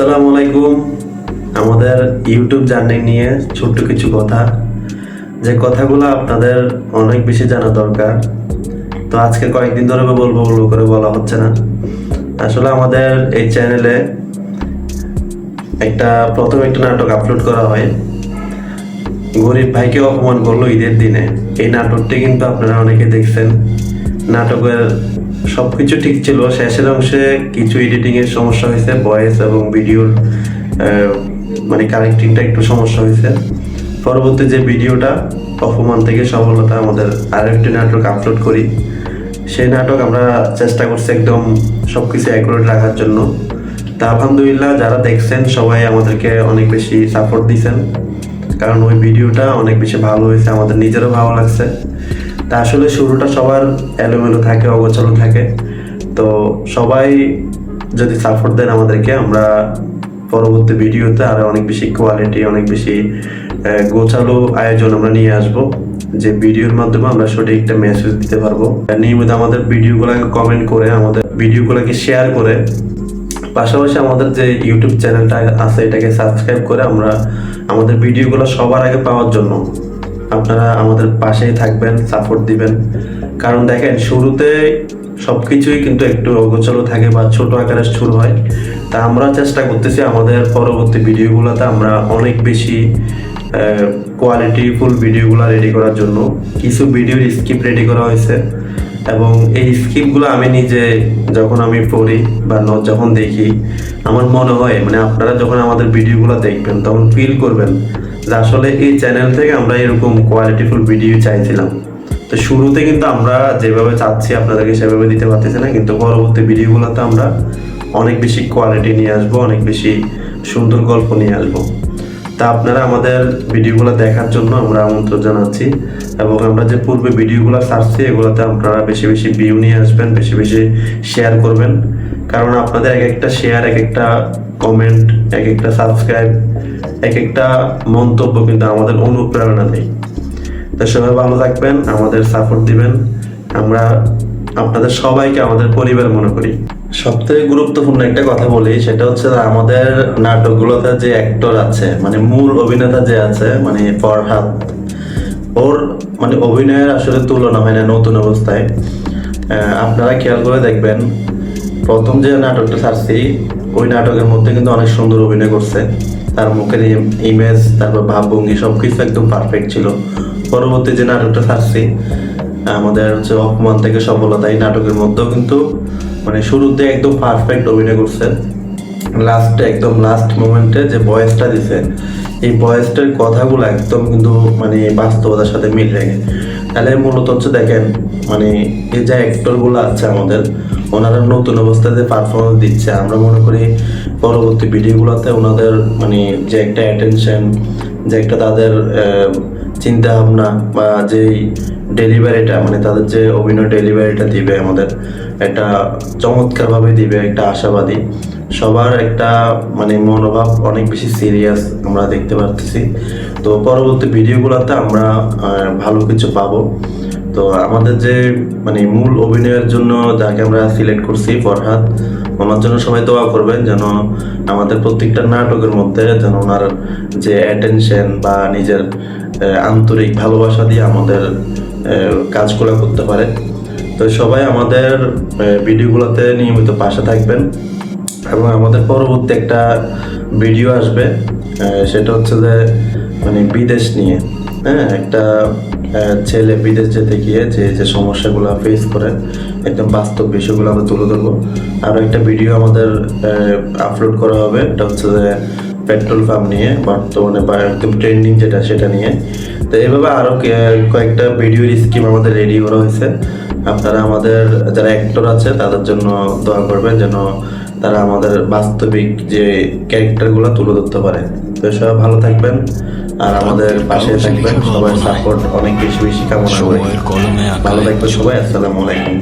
আসসালামু আলাইকুম। আমাদের ইউটিউব জার্নি নিয়ে ছোট্ট কিছু কথা, যে কথাগুলো আপনাদের অনেক বেশি জানা দরকার। তো আজকে কয়েকদিন ধরে বলবো বলবো করে বলা হচ্ছে না। আসলে আমাদের এই চ্যানেলে প্রথম একটা নাটক আপলোড করা হয়, গরিব ভাইকে অপমান করলো ঈদের দিনে। এই নাটকটি কিন্তু আপনারা অনেকে দেখছেন। নাটকের সবকিছু ঠিক ছিল, শেষের অংশে কিছু এডিটিং এর সমস্যা হয়েছে, ভয়েস এবং ভিডিওর কানেক্টিংটা একটু সমস্যা হয়েছে। পরবর্তী যে ভিডিওটা অপমান থেকে সফলতা, আমাদের আরেকটি নাটক আপলোড করি। সেই নাটক আমরা চেষ্টা করছি একদম সবকিছু অ্যাকুরেট রাখার জন্য। তা আলহামদুলিল্লাহ, যারা দেখছেন সবাই আমাদেরকে অনেক বেশি সাপোর্ট দিয়েছেন, কারণ ওই ভিডিওটা অনেক বেশি ভালো হয়েছে, আমাদের নিজেরও ভালো লাগছে। তা আসলে শুরুটা সবার এলোমেলো থাকে, অগোছালো থাকে। তো সবাই যদি সাপোর্ট দেন আমাদেরকে, আমরা পরবর্তী ভিডিওতে আরো অনেক বেশি কোয়ালিটি, অনেক বেশি গোছালো আয়োজন আমরা নিয়ে আসব, যে ভিডিওর মাধ্যমে আমরা সঠিক একটা মেসেজ দিতে পারবো। নিয়মিত আমাদের ভিডিওগুলোকে কমেন্ট করে, আমাদের ভিডিওগুলোকে শেয়ার করে, পাশাপাশি আমাদের যে ইউটিউব চ্যানেলটা আছে এটাকে সাবস্ক্রাইব করে আমরা আমাদের ভিডিওগুলো সবার আগে পাওয়ার জন্য আপনারা আমাদের পাশেই থাকবেন, সাপোর্ট দিবেন। কারণ দেখেন, শুরুতে সবকিছুই কিন্তু একটু অগোছালো থাকে বা ছোট আকারে শুরু হয়। তা আমরা চেষ্টা করতেছি আমাদের পরবর্তী ভিডিওগুলোতে আমরা অনেক বেশি কোয়ালিটিফুল ভিডিওগুলো রেডি করার জন্য। কিছু ভিডিওর স্ক্রিপ্ট রেডি করা হয়েছে, এবং এই স্ক্রিপ্টগুলো আমি নিজে যখন আমি পড়ি বা যখন দেখি, আমার মনে হয় আপনারা যখন আমাদের ভিডিওগুলো দেখবেন তখন ফিল করবেন যে আসলে এই চ্যানেল থেকে আমরা এরকম কোয়ালিটিফুল ভিডিও চাইছিলাম। তো শুরুতে কিন্তু আমরা যেভাবে চাচ্ছি আপনাদেরকে সেভাবে দিতে পারতেছি না, কিন্তু পরবর্তী ভিডিওগুলোতে আমরা অনেক বেশি কোয়ালিটি নিয়ে আসবো, অনেক বেশি সুন্দর গল্প নিয়ে আসবো। তা আপনারা আমাদের ভিডিওগুলো দেখার জন্য আমরা আমন্ত্রণ জানাচ্ছি, এবং আমরা যে পূর্বে ভিডিওগুলো ছাড়ছি এগুলোতে আপনারা বেশি বেশি ভিউ নিয়ে আসবেন, বেশি বেশি শেয়ার করবেন। কারণ আপনাদের এক একটা শেয়ার, এক একটা কমেন্ট, এক একটা সাবস্ক্রাইব, এক একটা মন্তব্য কিন্তু আমাদের অনুপ্রেরণা দেয়। তো সবাই ভালো থাকবেন, আমাদের সাপোর্ট দিবেন। আমরা আপনাদের সবাইকে আমাদের পরিবার মনে করি। সবথেকে গুরুত্বপূর্ণ একটা কথা বলি, সেটা হচ্ছে আমাদের নাটকগুলোতে যে অ্যাক্টর আছে, মূল অভিনেতা যে আছে, ফরহাদ, ওর অভিনয়ের আসলে তুলনা হয় না নতুন অবস্থায়। আপনারা খেয়াল করে দেখবেন, প্রথম যে নাটকটা ছাড়ছি ওই নাটকের মধ্যে কিন্তু অনেক সুন্দর অভিনয় করছে। তার মুখের ইমেজ, তারপর ভাবভঙ্গি সবকিছু একদম পারফেক্ট ছিল। পরবর্তী যে নাটকটা ছাড়ছি আমাদের হচ্ছে অপমান থেকে সফলতা, এই নাটকের মধ্যেও কিন্তু শুরুতে একদম পারফেক্ট অভিনয় করছে। লাস্টে একদম লাস্ট মোমেন্টে যে ভয়েসটা দিছে, এই ভয়েসটার কথাগুলো একদম কিন্তু বাস্তবতার সাথে মিল রেখে। তাহলে মূলত হচ্ছে দেখেন, এই যে অ্যাক্টরগুলো আছে আমাদের, ওনারা নতুন অবস্থায় যে পারফরমেন্স দিচ্ছে, আমরা মনে করি পরবর্তী ভিডিওগুলোতে ওনাদের যে একটা অ্যাটেনশন, যে একটা তাদের চিন্তা ভাবনা বা যেই ডেলিভারিটা, তাদের যে অভিনয় ডেলিভারিটা দিবে আমাদের, একটা চমৎকারভাবে দিবে, একটা আশাবাদী। সবার একটা মনোভাব অনেক বেশি সিরিয়াস আমরা দেখতে পাচ্ছি। তো পরবর্তী ভিডিওগুলোতে আমরা ভালো কিছু পাবো। তো আমাদের যে মূল অভিনয়ের জন্য যাকে আমরা সিলেক্ট করছি, ফরহাদ, ওনার জন্য সবাই দোয়া করবেন যেন আমাদের প্রত্যেকটা নাটকের মধ্যে যেন ওনার যে অ্যাটেনশন বা নিজের আন্তরিক ভালোবাসা দিয়ে আমাদের কাজগুলো করতে পারে। তো সবাই আমাদের ভিডিওগুলোতে নিয়মিত পাশে থাকবেন, এবং আমাদের পরবর্তী একটা ভিডিও আসবে, সেটা হচ্ছে যে বিদেশ নিয়ে। একটা ছেলে বিদেশ যেতে গিয়ে যে সমস্যাগুলো ফেস করে, একদম বাস্তব বিষয়গুলো আমরা তুলে ধরবো। আরও একটা ভিডিও আমাদের আপলোড করা হবে, এটা হচ্ছে যে পেট্রোল পাম্প নিয়ে, বর্তমানে বা একদম ট্রেন্ডিং যেটা, সেটা নিয়ে। তো এইভাবে আরও কয়েকটা ভিডিওর স্কিম আমাদের রেডি করা হয়েছে। আপনারা আমাদের যারা অ্যাক্টর আছে তাদের জন্য দোয়া করবেন যেন তারা আমাদের বাস্তবিক যে ক্যারেক্টারগুলো তুলে ধরতে পারে। তো সবাই ভালো থাকবেন আর আমাদের পাশে থাকবেন, সবার সাপোর্ট অনেক বেশি বেশি কামনা করি। ভালো থাকবেন সবাই, আসসালামু আলাইকুম।